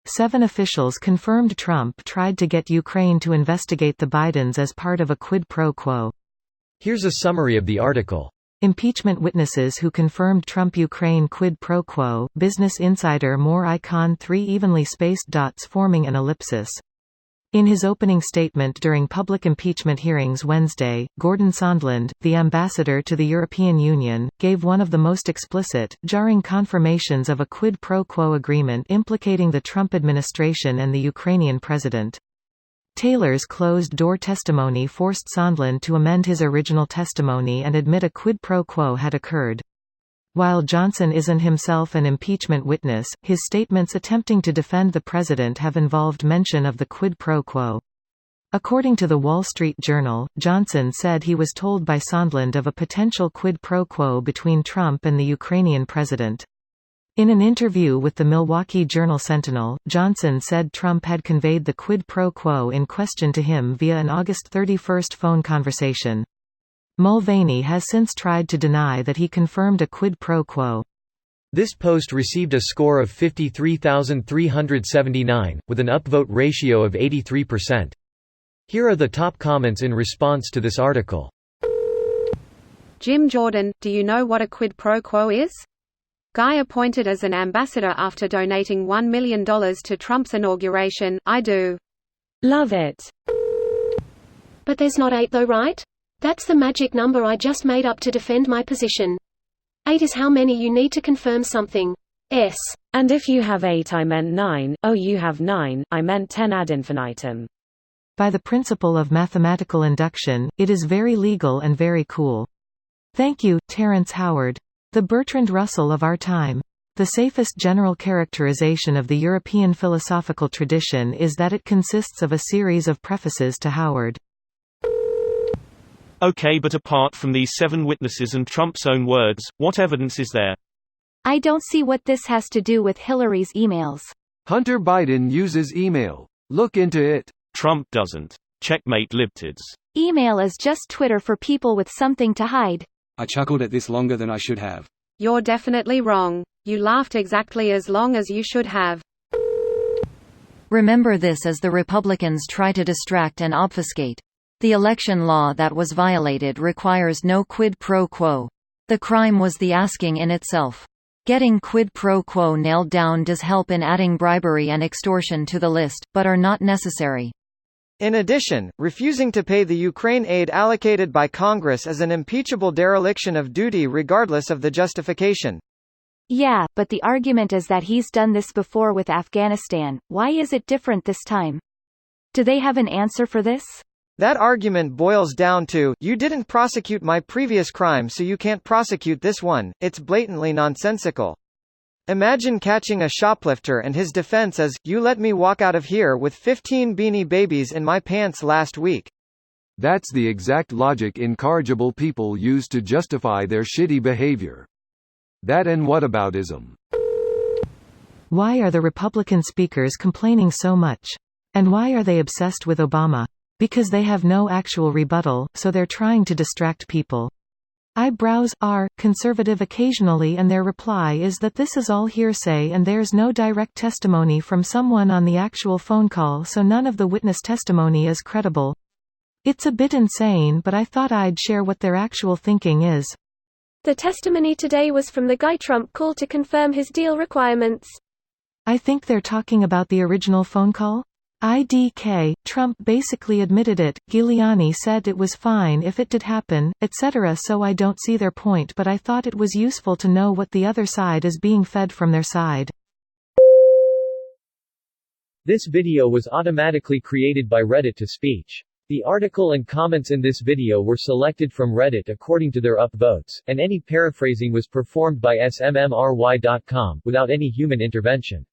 7 officials confirmed Trump tried to get Ukraine to investigate the Bidens as part of a quid pro quo. Here's a summary of the article. Impeachment witnesses who confirmed Trump-Ukraine quid pro quo. Business Insider. More icon 3 evenly spaced dots forming an ellipsis. In his opening statement during public impeachment hearings Wednesday, Gordon Sondland, the ambassador to the European Union, gave one of the most explicit, jarring confirmations of a quid pro quo agreement implicating the Trump administration and the Ukrainian president. Taylor's closed-door testimony forced Sondland to amend his original testimony and admit a quid pro quo had occurred. While Johnson isn't himself an impeachment witness, his statements attempting to defend the president have involved mention of the quid pro quo. According to The Wall Street Journal, Johnson said he was told by Sondland of a potential quid pro quo between Trump and the Ukrainian president. In an interview with the Milwaukee Journal-Sentinel, Johnson said Trump had conveyed the quid pro quo in question to him via an August 31 phone conversation. Mulvaney has since tried to deny that he confirmed a quid pro quo. This post received a score of 53,379, with an upvote ratio of 83%. Here are the top comments in response to this article. Jim Jordan, do you know what a quid pro quo is? Guy appointed as an ambassador after donating $1 million to Trump's inauguration. I do. Love it. But there's not 8 though, right? That's the magic number I just made up to defend my position. 8 is how many you need to confirm something. And if you have 8 I meant 9, oh you have 9, I meant 10 ad infinitum. By the principle of mathematical induction, it is very legal and very cool. Thank you, Terence Howard. The Bertrand Russell of our time. The safest general characterization of the European philosophical tradition is that it consists of a series of prefaces to Howard. Okay, but apart from these 7 witnesses and Trump's own words, what evidence is there? I don't see what this has to do with Hillary's emails. Hunter Biden uses email. Look into it. Trump doesn't. Checkmate libtids. Email is just Twitter for people with something to hide. I chuckled at this longer than I should have. You're definitely wrong. You laughed exactly as long as you should have. Remember this as the Republicans try to distract and obfuscate. The election law that was violated requires no quid pro quo. The crime was the asking in itself. Getting quid pro quo nailed down does help in adding bribery and extortion to the list, but are not necessary. In addition, refusing to pay the Ukraine aid allocated by Congress is an impeachable dereliction of duty regardless of the justification. Yeah, but the argument is that he's done this before with Afghanistan. Why is it different this time? Do they have an answer for this? That argument boils down to, you didn't prosecute my previous crime so you can't prosecute this one. It's blatantly nonsensical. Imagine catching a shoplifter and his defense is, you let me walk out of here with 15 Beanie Babies in my pants last week. That's the exact logic incorrigible people use to justify their shitty behavior. That and whataboutism. Why are the Republican speakers complaining so much? And why are they obsessed with Obama? Because they have no actual rebuttal, so they're trying to distract people. Eyebrows are conservative occasionally, and their reply is that this is all hearsay and there's no direct testimony from someone on the actual phone call, so none of the witness testimony is credible. It's a bit insane, but I thought I'd share what their actual thinking is. The testimony today was from the guy Trump called to confirm his deal requirements. I think they're talking about the original phone call? IDK, Trump basically admitted it, Giuliani said it was fine if it did happen, etc. So I don't see their point, but I thought it was useful to know what the other side is being fed from their side. This video was automatically created by Reddit to speech. The article and comments in this video were selected from Reddit according to their upvotes, and any paraphrasing was performed by smmry.com, without any human intervention.